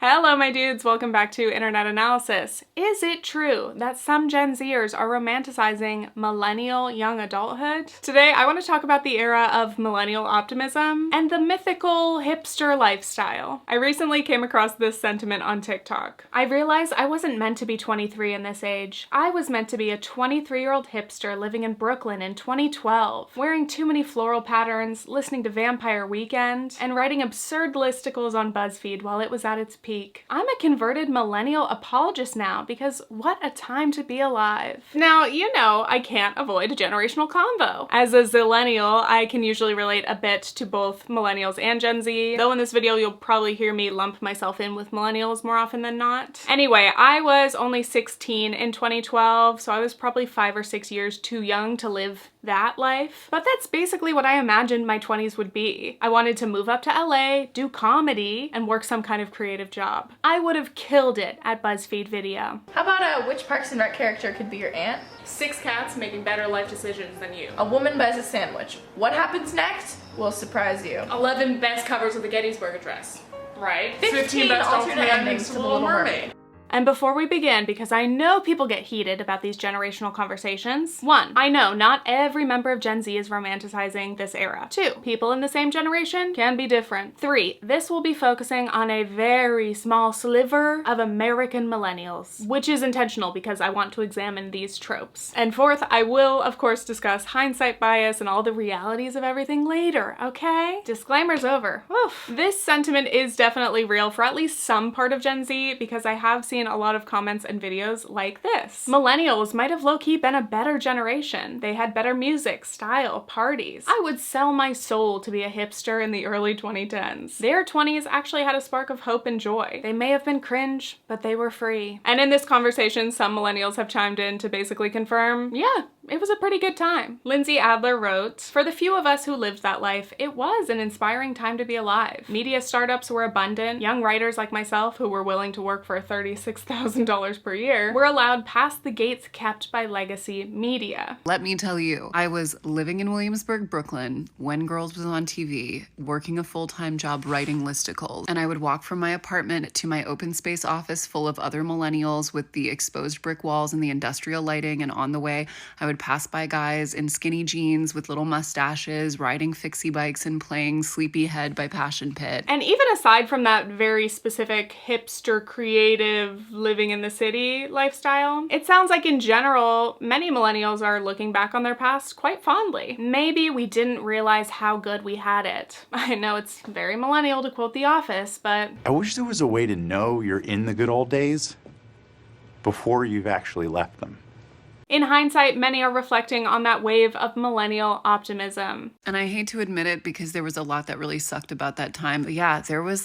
Hello my dudes, welcome back to Internet Analysis. Is it true that some Gen Zers are romanticizing millennial young adulthood? Today I want to talk about the era of millennial optimism and the mythical hipster lifestyle. I recently came across this sentiment on TikTok. I realized I wasn't meant to be 23 in this age. I was meant to be a 23-year-old hipster living in Brooklyn in 2012, wearing too many floral patterns, listening to Vampire Weekend, and writing absurd listicles on BuzzFeed while it was at its peak. I'm a converted millennial apologist now because what a time to be alive. Now, you know I can't avoid a generational convo. As a zillennial, I can usually relate a bit to both millennials and Gen Z, though in this video you'll probably hear me lump myself in with millennials more often than not. Anyway, I was only 16 in 2012, so I was probably 5 or 6 years too young to live that life. But that's basically what I imagined my 20s would be. I wanted to move up to LA, do comedy, and work some kind of creative job. I would have killed it at BuzzFeed Video. How about which Parks and Rec character could be your aunt? 6 cats making better life decisions than you. A woman buys a sandwich. What happens next will surprise you. 11 best covers of the Gettysburg Address. Right? 15 best alternate endings to The Little Mermaid. And before we begin, because I know people get heated about these generational conversations, 1, I know not every member of Gen Z is romanticizing this era. 2, people in the same generation can be different. 3, this will be focusing on a very small sliver of American millennials, which is intentional because I want to examine these tropes. And 4th, I will, of course, discuss hindsight bias and all the realities of everything later, okay? Disclaimer's over. Oof. This sentiment is definitely real for at least some part of Gen Z because I have seen a lot of comments and videos like this. Millennials might have low-key been a better generation. They had better music, style, parties. I would sell my soul to be a hipster in the early 2010s. Their 20s actually had a spark of hope and joy. They may have been cringe, but they were free. And in this conversation, some millennials have chimed in to basically confirm, yeah, it was a pretty good time. Lindsay Adler wrote, "For the few of us who lived that life, it was an inspiring time to be alive. Media startups were abundant. Young writers like myself, who were willing to work for $36,000 per year, were allowed past the gates kept by legacy media." Let me tell you, I was living in Williamsburg, Brooklyn, when Girls was on TV, working a full-time job writing listicles, and I would walk from my apartment to my open space office full of other millennials with the exposed brick walls and the industrial lighting, and on the way, I would pass by guys in skinny jeans with little mustaches, riding fixie bikes and playing Sleepyhead by Passion Pit. And even aside from that very specific hipster creative living in the city lifestyle, it sounds like in general, many millennials are looking back on their past quite fondly. Maybe we didn't realize how good we had it. I know it's very millennial to quote The Office, but I wish there was a way to know you're in the good old days before you've actually left them. in hindsight, many are reflecting on that wave of millennial optimism. And I hate to admit it because there was a lot that really sucked about that time. But yeah, there was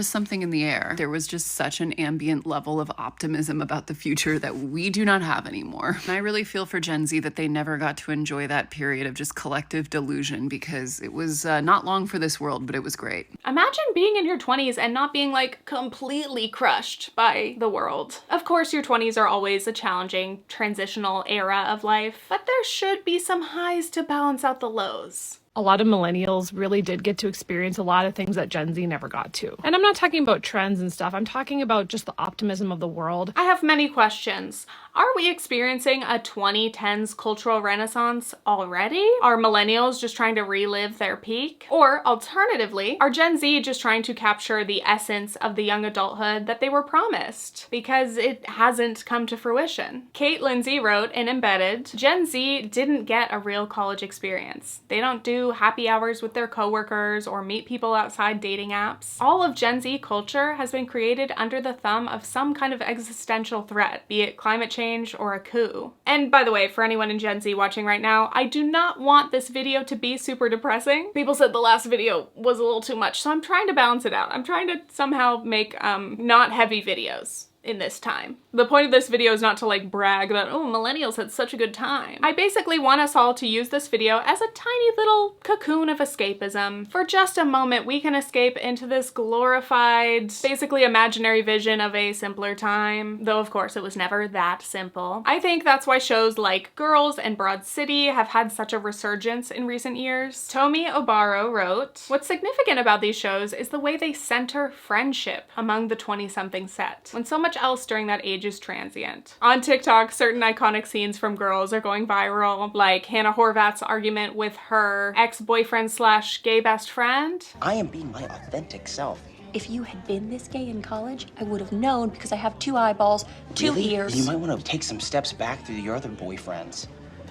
something in the air. There was just such an ambient level of optimism about the future that we do not have anymore. And I really feel for Gen Z that they never got to enjoy that period of just collective delusion because it was not long for this world, but it was great. Imagine being in your 20s and not being like completely crushed by the world. Of course, your 20s are always a challenging transitional era of life, but there should be some highs to balance out the lows. A lot of millennials really did get to experience a lot of things that Gen Z never got to. And I'm not talking about trends and stuff. I'm talking about just the optimism of the world. I have many questions. Are we experiencing a 2010s cultural renaissance already? Are millennials just trying to relive their peak? Or alternatively, are Gen Z just trying to capture the essence of the young adulthood that they were promised because it hasn't come to fruition? Kate Lindsay wrote in Embedded, Gen Z didn't get a real college experience. They don't do happy hours with their coworkers or meet people outside dating apps. All of Gen Z culture has been created under the thumb of some kind of existential threat, be it climate change or a coup. And by the way, for anyone in Gen Z watching right now, I do not want this video to be super depressing. People said the last video was a little too much, so I'm trying to balance it out. I'm trying to somehow make not heavy videos. in this time. The point of this video is not to like brag that, oh, millennials had such a good time. I basically want us all to use this video as a tiny little cocoon of escapism. For just a moment, we can escape into this glorified, basically imaginary vision of a simpler time, though of course it was never that simple. I think that's why shows like Girls and Broad City have had such a resurgence in recent years. Tomi Obaro wrote, "What's significant about these shows is the way they center friendship among the 20-something set, when so much else during that age is transient." On TikTok, certain iconic scenes from Girls are going viral, like Hannah Horvath's argument with her ex-boyfriend slash gay best friend. I am being my authentic self. If you had been this gay in college, I would have known because I have 2 eyeballs, 2 Really? ears. You might want to take some steps back through your other boyfriends.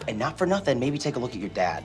And not for nothing, maybe take a look at your dad.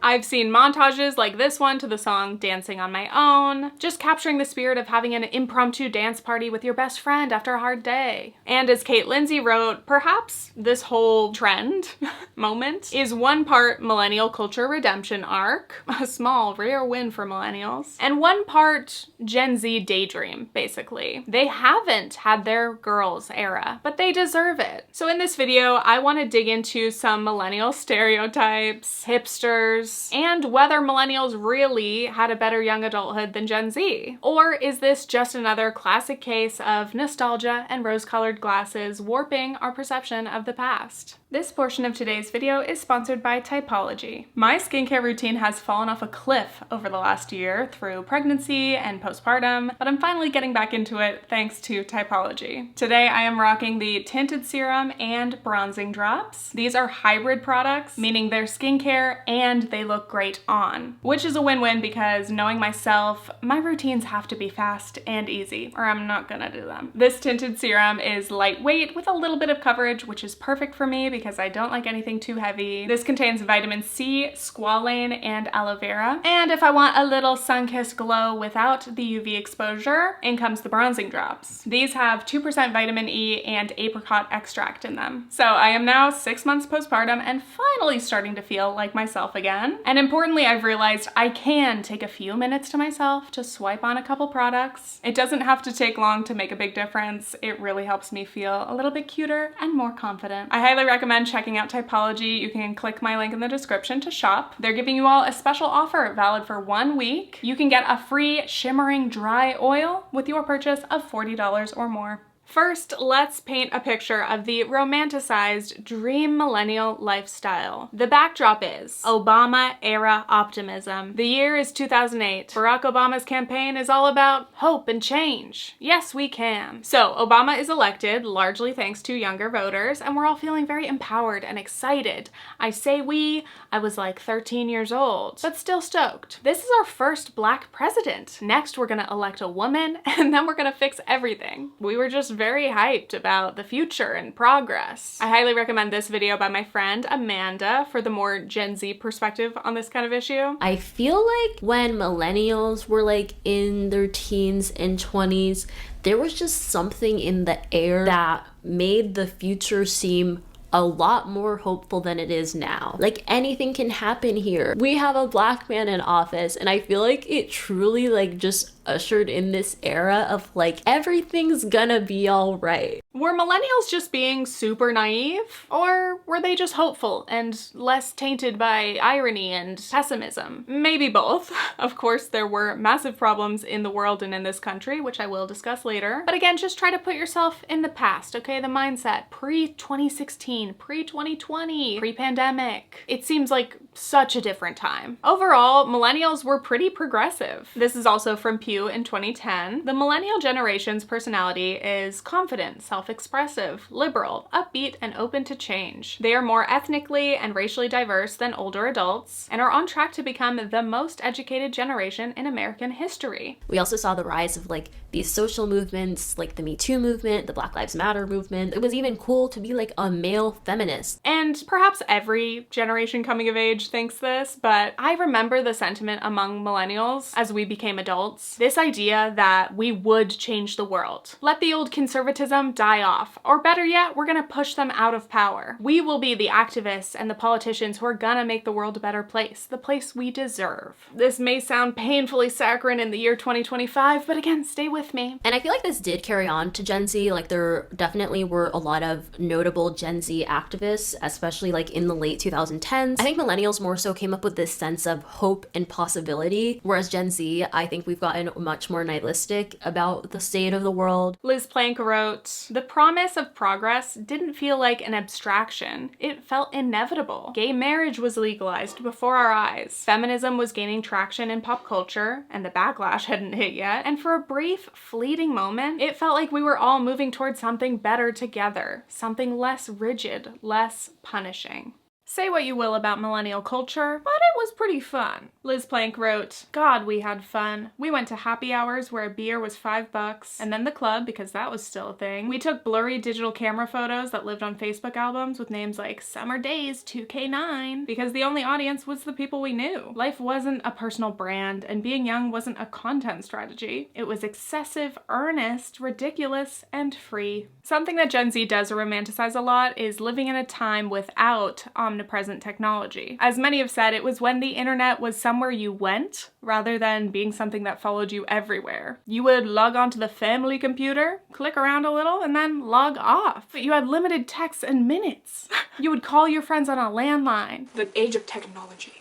I've seen montages like this one to the song Dancing on My Own, just capturing the spirit of having an impromptu dance party with your best friend after a hard day. And as Kate Lindsay wrote, perhaps this whole trend moment is one part millennial culture redemption arc, a small, rare win for millennials, and one part Gen Z daydream, basically. They haven't had their girls era, but they deserve it. So in this video, I want to dig into some millennial stereotypes, hipsters, and whether millennials really had a better young adulthood than Gen Z. Or is this just another classic case of nostalgia and rose-colored glasses warping our perception of the past? This portion of today's video is sponsored by Typology. My skincare routine has fallen off a cliff over the last year through pregnancy and postpartum, but I'm finally getting back into it thanks to Typology. Today I am rocking the tinted serum and bronzing drops. These are hybrid products, meaning they're skincare and they look great on, which is a win-win because knowing myself, my routines have to be fast and easy, or I'm not gonna do them. This tinted serum is lightweight with a little bit of coverage, which is perfect for me because I don't like anything too heavy. This contains vitamin C, squalane, and aloe vera. And if I want a little sun-kissed glow without the UV exposure, in comes the bronzing drops. These have 2% vitamin E and apricot extract in them. So I am now 6 months postpartum and finally starting to feel like myself again. And importantly, I've realized I can take a few minutes to myself to swipe on a couple products. It doesn't have to take long to make a big difference. It really helps me feel a little bit cuter and more confident. I highly recommend checking out Typology. You can click my link in the description to shop. They're giving you all a special offer valid for 1 week. You can get a free shimmering dry oil with your purchase of $40 or more. First, let's paint a picture of the romanticized dream millennial lifestyle. The backdrop is Obama-era optimism. The year is 2008. Barack Obama's campaign is all about hope and change. Yes, we can. So Obama is elected, largely thanks to younger voters, and we're all feeling very empowered and excited. I say we, I was like 13 years old, but still stoked. This is our first Black president. Next, we're gonna elect a woman, and then we're gonna fix everything. We were just very hyped about the future and progress. I highly recommend this video by my friend Amanda for the more Gen Z perspective on this kind of issue. I feel like when millennials were like in their teens and 20s, there was just something in the air that made the future seem a lot more hopeful than it is now. Like anything can happen here. We have a Black man in office and I feel like it truly like just ushered in this era of like everything's gonna be all right. Were millennials just being super naive? Or were they just hopeful and less tainted by irony and pessimism? Maybe both. Of course, there were massive problems in the world and in this country, which I will discuss later. But again, just try to put yourself in the past, okay? The mindset pre-2016, pre-2020, pre-pandemic. It seems like such a different time. Overall, millennials were pretty progressive. This is also from Pew in 2010. The millennial generation's personality is confident, self-expressive, liberal, upbeat, and open to change. They are more ethnically and racially diverse than older adults and are on track to become the most educated generation in American history. We also saw the rise of like these social movements like the Me Too movement, the Black Lives Matter movement. It was even cool to be like a male feminist. And perhaps every generation coming of age thinks this, but I remember the sentiment among millennials as we became adults. This idea that we would change the world. Let the old conservatism die off, or better yet, we're gonna push them out of power. We will be the activists and the politicians who are gonna make the world a better place, the place we deserve. This may sound painfully saccharine in the year 2025, but again, stay with me. And I feel like this did carry on to Gen Z. Like, there definitely were a lot of notable Gen Z activists, especially like in the late 2010s. I think millennials more so came up with this sense of hope and possibility, whereas Gen Z, I think we've gotten much more nihilistic about the state of the world. Liz Plank wrote, "The promise of progress didn't feel like an abstraction. It felt inevitable. Gay marriage was legalized before our eyes. Feminism was gaining traction in pop culture, and the backlash hadn't hit yet. And for a brief, fleeting moment, it felt like we were all moving towards something better together, something less rigid, less punishing." Say what you will about millennial culture, but it was pretty fun. Liz Plank wrote, "God, we had fun. We went to happy hours where a beer was $5, and then the club because that was still a thing. We took blurry digital camera photos that lived on Facebook albums with names like Summer Days 2K9 because the only audience was the people we knew. Life wasn't a personal brand, and being young wasn't a content strategy. It was excessive, earnest, ridiculous, and free." Something that Gen Z does romanticize a lot is living in a time without omnipresent technology. As many have said, it was when the internet was somewhere you went rather than being something that followed you everywhere. You would log onto the family computer, click around a little, and then log off. But you had limited texts and minutes. You would call your friends on a landline. The age of technology.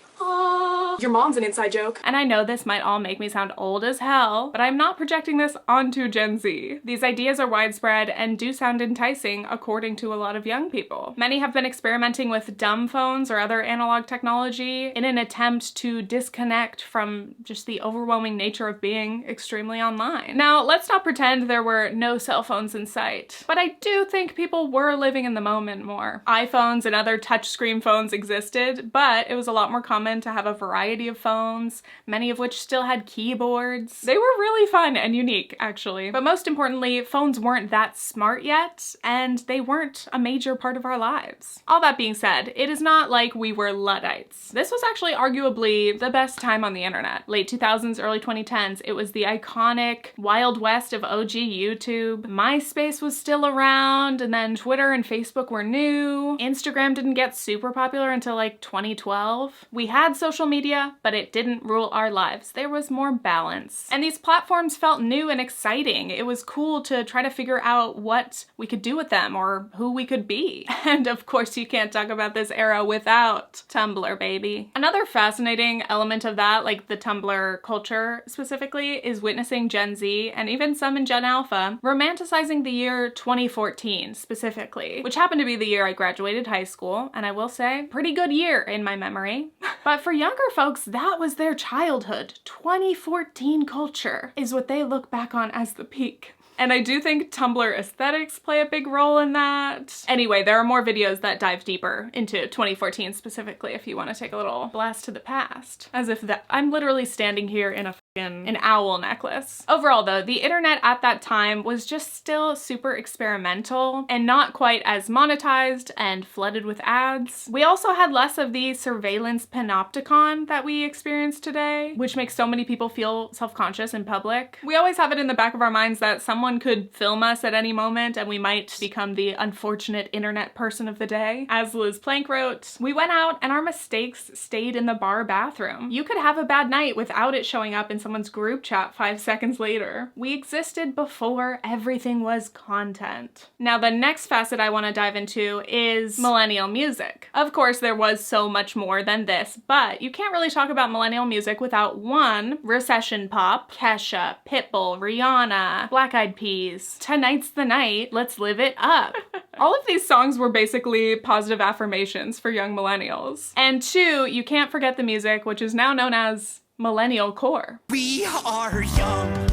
Your mom's an inside joke. And I know this might all make me sound old as hell, but I'm not projecting this onto Gen Z. These ideas are widespread and do sound enticing according to a lot of young people. Many have been experimenting with dumb phones or other analog technology in an attempt to disconnect from just the overwhelming nature of being extremely online. Now, let's not pretend there were no cell phones in sight, but I do think people were living in the moment more. iPhones and other touchscreen phones existed, but it was a lot more common to have a variety of phones, many of which still had keyboards. They were really fun and unique, actually. But most importantly, phones weren't that smart yet, and they weren't a major part of our lives. All that being said, it is not like we were Luddites. This was actually arguably the best time on the internet. Late 2000s, early 2010s, it was the iconic Wild West of OG YouTube. MySpace was still around, and then Twitter and Facebook were new. Instagram didn't get super popular until like 2012. We had social media, but it didn't rule our lives. There was more balance. And these platforms felt new and exciting. It was cool to try to figure out what we could do with them or who we could be. And of course, you can't talk about this era without Tumblr, baby. Another fascinating element of that, like the Tumblr culture specifically, is witnessing Gen Z and even some in Gen Alpha romanticizing the year 2014 specifically, which happened to be the year I graduated high school, and I will say, pretty good year in my memory. But for younger folks, that was their childhood. 2014 culture is what they look back on as the peak. And I do think Tumblr aesthetics play a big role in that. Anyway, there are more videos that dive deeper into 2014 specifically if you want to take a little blast to the past. As if that I'm literally standing here in an owl necklace. Overall though, the internet at that time was just still super experimental and not quite as monetized and flooded with ads. We also had less of the surveillance panopticon that we experience today, which makes so many people feel self-conscious in public. We always have it in the back of our minds that someone could film us at any moment and we might become the unfortunate internet person of the day. As Liz Plank wrote, "We went out and our mistakes stayed in the bar bathroom. You could have a bad night without it showing up in someone's group chat 5 seconds later. We existed before everything was content." Now, the next facet I want to dive into is millennial music. Of course, there was so much more than this, but you can't really talk about millennial music without one, recession pop, Kesha, Pitbull, Rihanna, Black Eyed Peas, Tonight's the Night, Let's Live It Up. All of these songs were basically positive affirmations for young millennials. And two, you can't forget the music, which is now known as Millennial Core. We are young.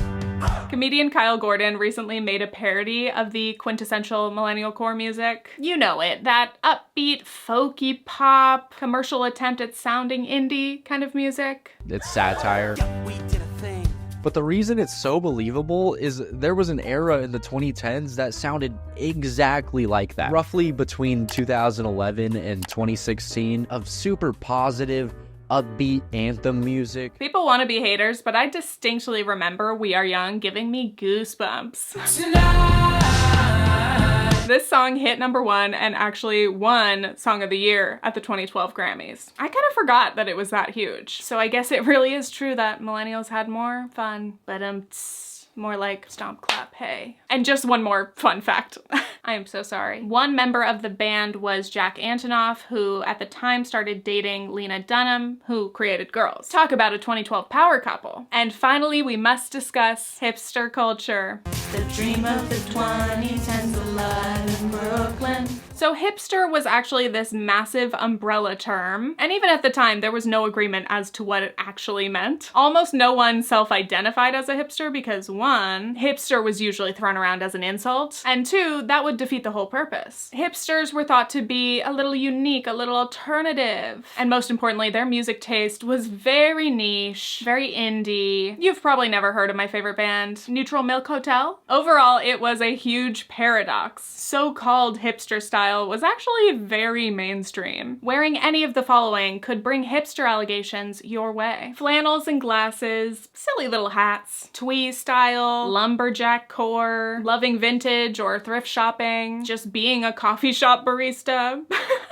Comedian Kyle Gordon recently made a parody of the quintessential Millennial Core music. You know it, that upbeat, folky pop, commercial attempt at sounding indie kind of music. It's satire. But the reason it's so believable is there was an era in the 2010s that sounded exactly like that. Roughly between 2011 and 2016 of super positive, upbeat anthem music. People want to be haters, but I distinctly remember We Are Young giving me goosebumps. This song hit #1 and actually won Song of the Year at the 2012 Grammys. I kind of forgot that it was that huge. So I guess it really is true that millennials had more fun, but more like stomp, clap, hey. And just one more fun fact. I am so sorry. One member of the band was Jack Antonoff, who at the time started dating Lena Dunham, who created Girls. Talk about a 2012 power couple. And finally, we must discuss hipster culture. The dream of the 2010s alive in Brooklyn. So hipster was actually this massive umbrella term, and even at the time there was no agreement as to what it actually meant. Almost no one self-identified as a hipster because 1, hipster was usually thrown around as an insult, and 2, that would defeat the whole purpose. Hipsters were thought to be a little unique, a little alternative, and most importantly, their music taste was very niche, very indie. You've probably never heard of my favorite band, Neutral Milk Hotel. Overall, it was a huge paradox. So-called hipster style was actually very mainstream. Wearing any of the following could bring hipster allegations your way. Flannels and glasses, silly little hats, twee style, lumberjack core, loving vintage or thrift shopping, just being a coffee shop barista.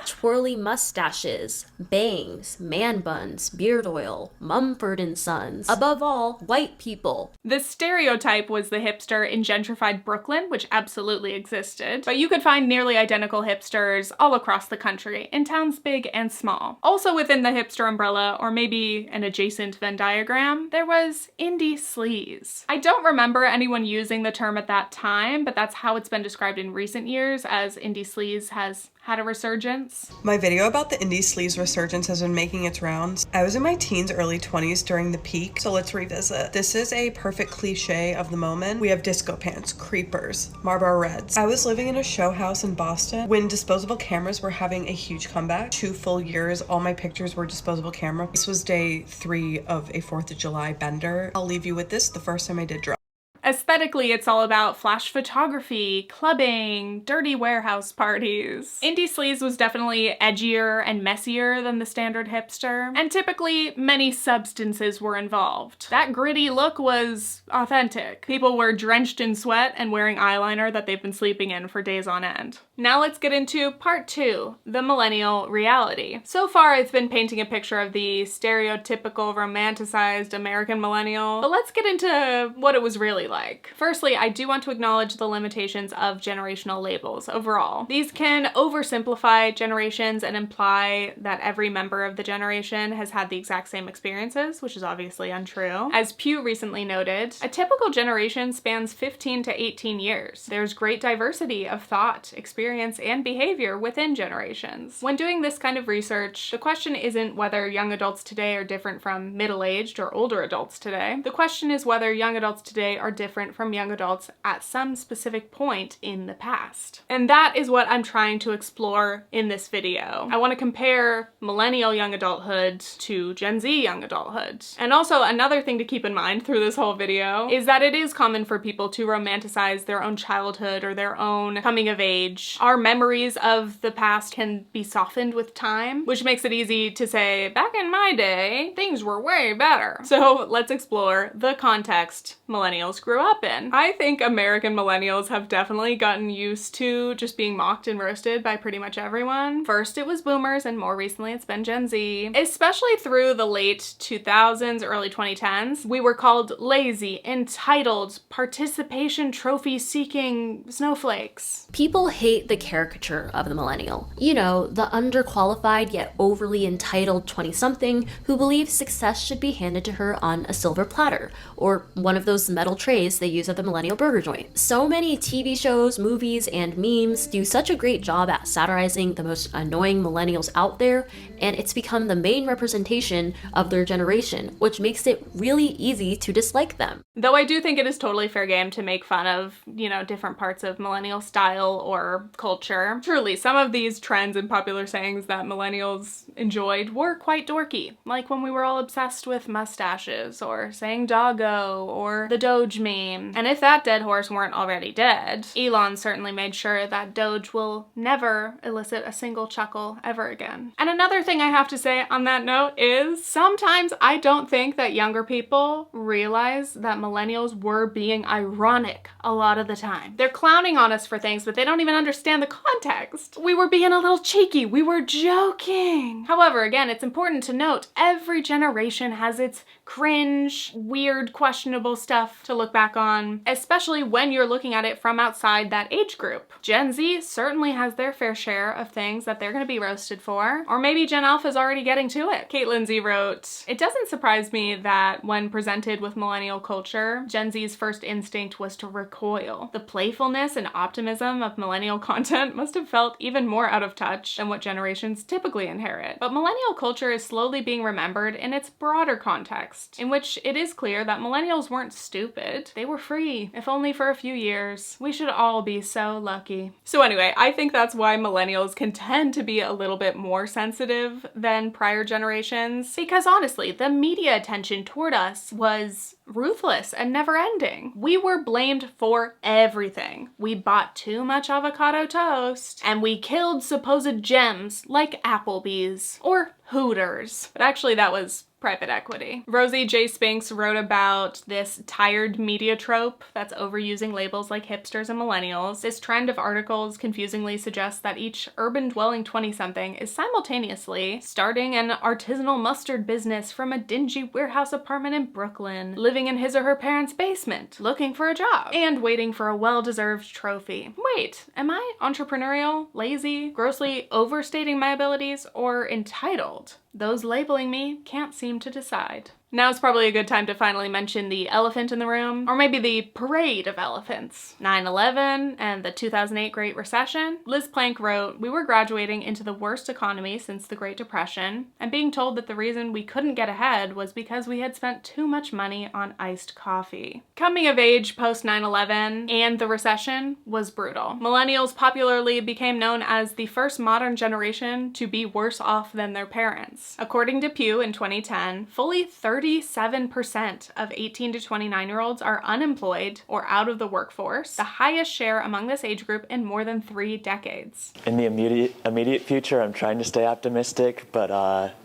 Twirly mustaches, bangs, man buns, beard oil, Mumford & Sons. Above all, white people. The stereotype was the hipster in gentrified Brooklyn, which absolutely existed, but you could find nearly identical hipsters all across the country, in towns big and small. Also within the hipster umbrella, or maybe an adjacent Venn diagram, there was indie sleaze. I don't remember anyone using the term at that time, but that's how it's been described in recent years, as indie sleaze has had a resurgence. My video about the indie sleaze resurgence has been making its rounds. I was in my teens, early 20s during the peak, so let's revisit. This is a perfect cliche of the moment. We have disco pants, creepers, Marlboro Reds. I was living in a show house in Boston when disposable cameras were having a huge comeback. 2 full years, all my pictures were disposable camera. This was day 3 of a 4th of July bender. I'll leave you with this, the first time I did drugs. Aesthetically, it's all about flash photography, clubbing, dirty warehouse parties. Indie sleaze was definitely edgier and messier than the standard hipster, and typically many substances were involved. That gritty look was authentic. People were drenched in sweat and wearing eyeliner that they've been sleeping in for days on end. Now let's get into part 2, the millennial reality. So far, I've been painting a picture of the stereotypical romanticized American millennial, but let's get into what it was really like. Firstly, I do want to acknowledge the limitations of generational labels overall. These can oversimplify generations and imply that every member of the generation has had the exact same experiences, which is obviously untrue. As Pew recently noted, a typical generation spans 15 to 18 years. There's great diversity of thought, experience, and behavior within generations. When doing this kind of research, the question isn't whether young adults today are different from middle-aged or older adults today. The question is whether young adults today are different from young adults at some specific point in the past. And that is what I'm trying to explore in this video. I want to compare millennial young adulthood to Gen Z young adulthood. And also another thing to keep in mind through this whole video is that it is common for people to romanticize their own childhood or their own coming of age. Our memories of the past can be softened with time, which makes it easy to say, back in my day, things were way better. So let's explore the context millennials grew up in. I think American millennials have definitely gotten used to just being mocked and roasted by pretty much everyone. First it was boomers, and more recently it's been Gen Z. Especially through the late 2000s, early 2010s, we were called lazy, entitled, participation trophy seeking snowflakes. People hate the caricature of the millennial. You know, the underqualified yet overly entitled 20-something who believes success should be handed to her on a silver platter, or one of those metal trays they use at the millennial burger joint. So many TV shows, movies, and memes do such a great job at satirizing the most annoying millennials out there, and it's become the main representation of their generation, which makes it really easy to dislike them. Though I do think it is totally fair game to make fun of, you know, different parts of millennial style or culture. Truly, some of these trends and popular sayings that millennials enjoyed were quite dorky, like when we were all obsessed with mustaches, or saying doggo, or the Doge meme. And if that dead horse weren't already dead, Elon certainly made sure that Doge will never elicit a single chuckle ever again. And another thing I have to say on that note is sometimes I don't think that younger people realize that millennials were being ironic a lot of the time. They're clowning on us for things, but they don't even understand the context. We were being a little cheeky. We were joking. However, again, it's important to note every generation has its cringe, weird, questionable stuff to look back on, especially when you're looking at it from outside that age group. Gen Z certainly has their fair share of things that they're gonna be roasted for, or maybe Gen Alpha's already getting to it. Caitlin Z wrote, "It doesn't surprise me that when presented with millennial culture, Gen Z's first instinct was to recoil. The playfulness and optimism of millennial content must have felt even more out of touch than what generations typically inherit. But millennial culture is slowly being remembered in its broader context, in which it is clear that millennials weren't stupid. They were free, if only for a few years. We should all be so lucky." So anyway, I think that's why millennials can tend to be a little bit more sensitive than prior generations, because honestly, the media attention toward us was ruthless and never ending. We were blamed for everything. We bought too much avocado toast, and we killed supposed gems like Applebee's or Hooters. But actually that was private equity. Rosie J. Spinks wrote about this tired media trope that's overusing labels like hipsters and millennials. This trend of articles confusingly suggests that each urban dwelling 20-something is simultaneously starting an artisanal mustard business from a dingy warehouse apartment in Brooklyn, living in his or her parents' basement, looking for a job, and waiting for a well-deserved trophy. Wait, am I entrepreneurial, lazy, grossly overstating my abilities, or entitled? Those labeling me can't seem to decide. Now's probably a good time to finally mention the elephant in the room, or maybe the parade of elephants. 9/11 and the 2008 Great Recession. Liz Plank wrote, "We were graduating into the worst economy since the Great Depression, and being told that the reason we couldn't get ahead was because we had spent too much money on iced coffee." Coming of age post 9/11 and the recession was brutal. Millennials popularly became known as the first modern generation to be worse off than their parents. According to Pew in 2010, fully 37% of 18 to 29-year-olds are unemployed or out of the workforce, the highest share among this age group in more than 3 decades. In the immediate future, I'm trying to stay optimistic, but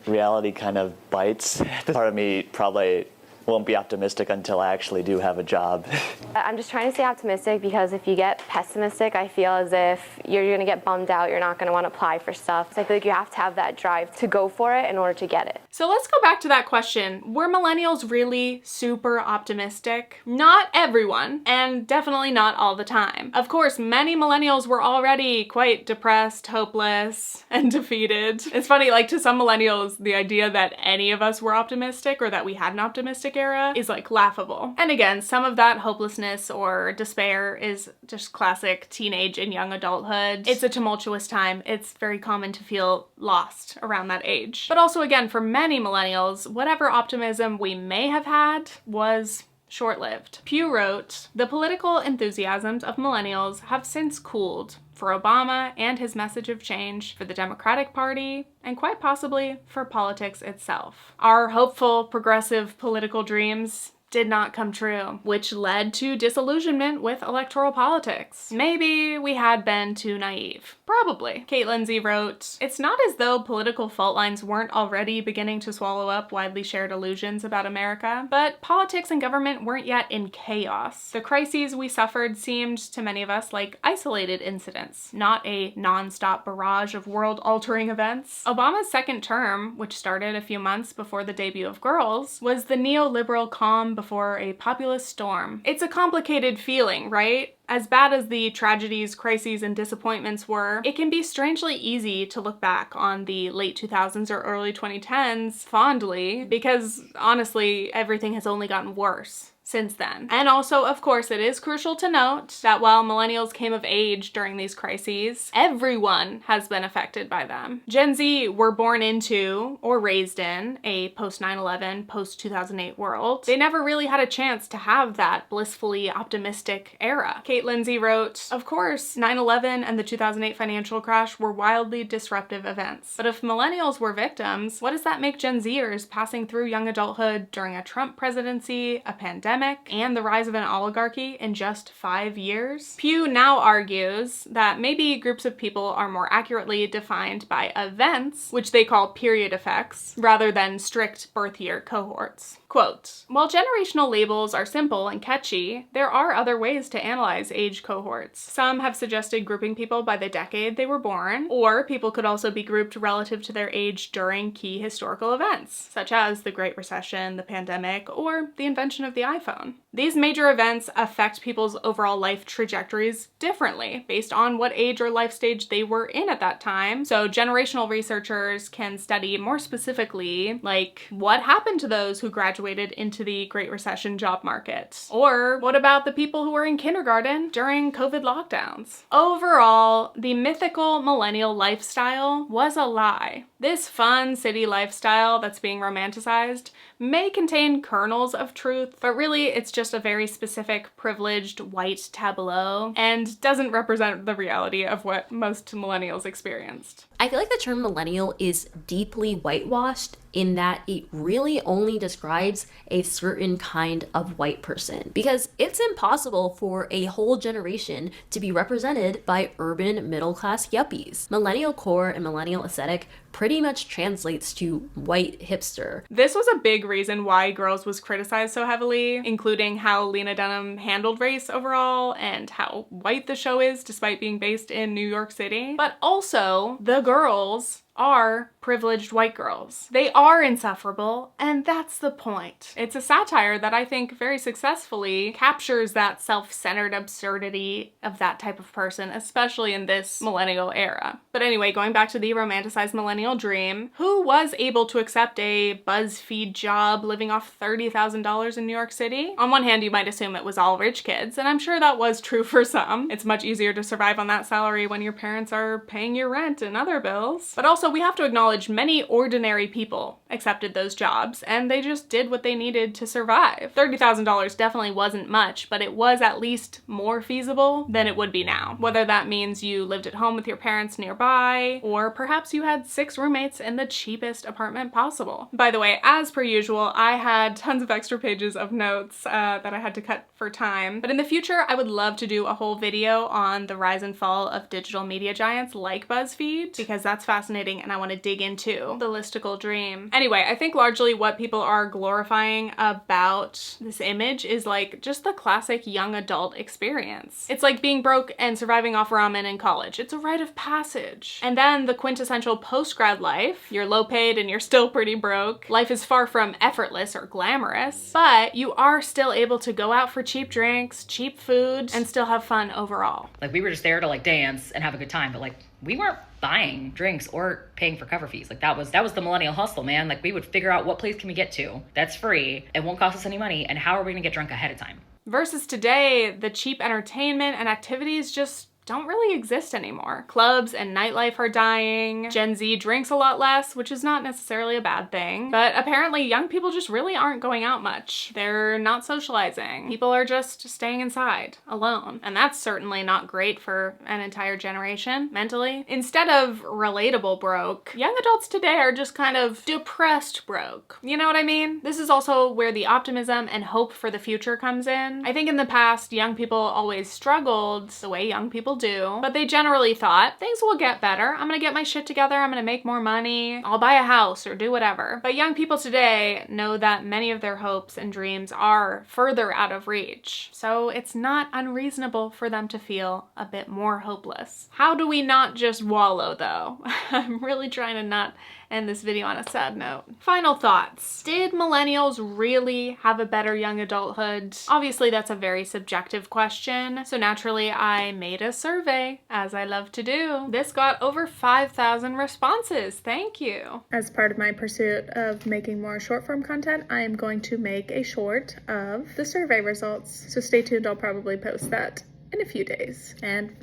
reality kind of bites. Part of me probably won't be optimistic until I actually do have a job. I'm just trying to stay optimistic because if you get pessimistic, I feel as if you're going to get bummed out, you're not going to want to apply for stuff. So I feel like you have to have that drive to go for it in order to get it. So let's go back to that question. Were millennials really super optimistic? Not everyone, and definitely not all the time. Of course, many millennials were already quite depressed, hopeless, and defeated. It's funny, like to some millennials, the idea that any of us were optimistic or that we had an optimistic era is like laughable. And again, some of that hopelessness or despair is just classic teenage and young adulthood. It's a tumultuous time. It's very common to feel lost around that age. But also again, for many millennials, whatever optimism we may have had was short-lived. Pew wrote, "The political enthusiasms of millennials have since cooled for Obama and his message of change, for the Democratic Party, and quite possibly for politics itself. Our hopeful, progressive political dreams did not come true, which led to disillusionment with electoral politics. Maybe we had been too naive." Probably. Caitlin Z wrote, "It's not as though political fault lines weren't already beginning to swallow up widely shared illusions about America, but politics and government weren't yet in chaos. The crises we suffered seemed to many of us like isolated incidents, not a non-stop barrage of world-altering events. Obama's second term, which started a few months before the debut of Girls, was the neoliberal calm before a populist storm." It's a complicated feeling, right? As bad as the tragedies, crises, and disappointments were, it can be strangely easy to look back on the late 2000s or early 2010s fondly, because honestly, everything has only gotten worse since then. And also, of course, it is crucial to note that while millennials came of age during these crises, everyone has been affected by them. Gen Z were born into, or raised in, a post-9/11, post-2008 world. They never really had a chance to have that blissfully optimistic era. Caitlin Z wrote, "Of course, 9/11 and the 2008 financial crash were wildly disruptive events. But if millennials were victims, what does that make Gen Zers passing through young adulthood during a Trump presidency, a pandemic, pandemic and the rise of an oligarchy in just 5 years. Pew now argues that maybe groups of people are more accurately defined by events, which they call period effects, rather than strict birth year cohorts. Quote, while generational labels are simple and catchy, there are other ways to analyze age cohorts. Some have suggested grouping people by the decade they were born, or people could also be grouped relative to their age during key historical events, such as the Great Recession, the pandemic, or the invention of the iPhone. These major events affect people's overall life trajectories differently based on what age or life stage they were in at that time. So generational researchers can study more specifically, like, what happened to those who graduated into the Great Recession job market? Or what about the people who were in kindergarten during COVID lockdowns? Overall, the mythical millennial lifestyle was a lie. This fun city lifestyle that's being romanticized may contain kernels of truth, but really it's just a very specific privileged white tableau and doesn't represent the reality of what most millennials experienced. I feel like the term millennial is deeply whitewashed in that it really only describes a certain kind of white person, because it's impossible for a whole generation to be represented by urban middle-class yuppies. Millennial core and millennial aesthetic pretty much translates to white hipster. This was a big reason why Girls was criticized so heavily, including how Lena Dunham handled race overall and how white the show is despite being based in New York City. But also, the girls are privileged white girls. They are insufferable, and that's the point. It's a satire that I think very successfully captures that self-centered absurdity of that type of person, especially in this millennial era. But anyway, going back to the romanticized millennial dream, who was able to accept a BuzzFeed job living off $30,000 in New York City? On one hand, you might assume it was all rich kids, and I'm sure that was true for some. It's much easier to survive on that salary when your parents are paying your rent and other bills. But also, we have to acknowledge many ordinary people accepted those jobs, and they just did what they needed to survive. $30,000 definitely wasn't much, but it was at least more feasible than it would be now. Whether that means you lived at home with your parents nearby, or perhaps you had 6 roommates in the cheapest apartment possible. By the way, as per usual, I had tons of extra pages of notes that I had to cut for time, but in the future, I would love to do a whole video on the rise and fall of digital media giants like BuzzFeed, because that's fascinating and I want to dig into the listicle dream. Anyway, I think largely what people are glorifying about this image is like just the classic young adult experience. It's like being broke and surviving off ramen in college. It's a rite of passage. And then the quintessential post-grad life, you're low paid and you're still pretty broke. Life is far from effortless or glamorous, but you are still able to go out for cheap drinks, cheap food, and still have fun overall. Like, we were just there to like dance and have a good time, but like we weren't buying drinks or paying for cover fees. Like that was the millennial hustle, man. Like, we would figure out what place can we get to that's free, it won't cost us any money, and how are we gonna get drunk ahead of time. Versus today, the cheap entertainment and activities just don't really exist anymore. Clubs and nightlife are dying. Gen Z drinks a lot less, which is not necessarily a bad thing. But apparently young people just really aren't going out much. They're not socializing. People are just staying inside, alone. And that's certainly not great for an entire generation, mentally. Instead of relatable broke, young adults today are just kind of depressed broke. You know what I mean? This is also where the optimism and hope for the future comes in. I think in the past, young people always struggled the way young people do, but they generally thought things will get better. I'm gonna get my shit together. I'm gonna make more money. I'll buy a house or do whatever. But young people today know that many of their hopes and dreams are further out of reach. So it's not unreasonable for them to feel a bit more hopeless. How do we not just wallow though? I'm really trying to not end this video on a sad note. Final thoughts. Did millennials really have a better young adulthood? Obviously, that's a very subjective question, so naturally I made a survey, as I love to do. This got over 5,000 responses. Thank you. As part of my pursuit of making more short form content, I am going to make a short of the survey results, so stay tuned, I'll probably post that in a few days. And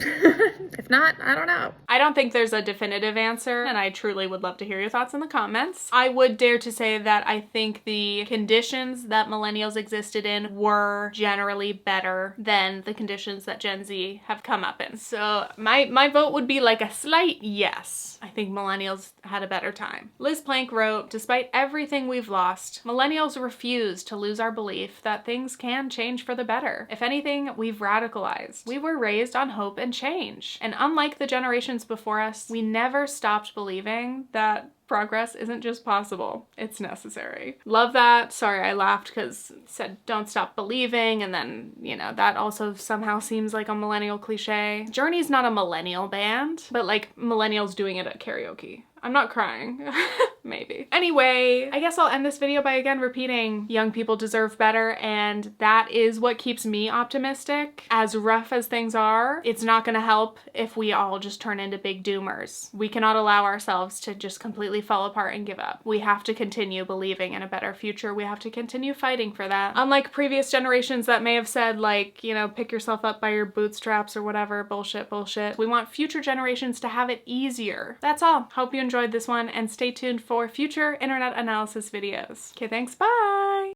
if not, I don't know. I don't think there's a definitive answer, and I truly would love to hear your thoughts in the comments. I would dare to say that I think the conditions that millennials existed in were generally better than the conditions that Gen Z have come up in. So my vote would be like a slight yes. I think millennials had a better time. Liz Plank wrote, despite everything we've lost, millennials refuse to lose our belief that things can change for the better. If anything, we've radicalized. We were raised on hope and change. And unlike the generations before us, we never stopped believing that progress isn't just possible, it's necessary. Love that. Sorry, I laughed because it said don't stop believing, and then, you know, that also somehow seems like a millennial cliche. Journey's not a millennial band, but like millennials doing it at karaoke. I'm not crying. Maybe. Anyway, I guess I'll end this video by again repeating young people deserve better, and that is what keeps me optimistic. As rough as things are, it's not gonna help if we all just turn into big doomers. We cannot allow ourselves to just completely fall apart and give up. We have to continue believing in a better future. We have to continue fighting for that. Unlike previous generations that may have said, like, you know, pick yourself up by your bootstraps or whatever, bullshit. We want future generations to have it easier. That's all. Hope you enjoyed this one, and stay tuned for future internet analysis videos. Okay, thanks, bye!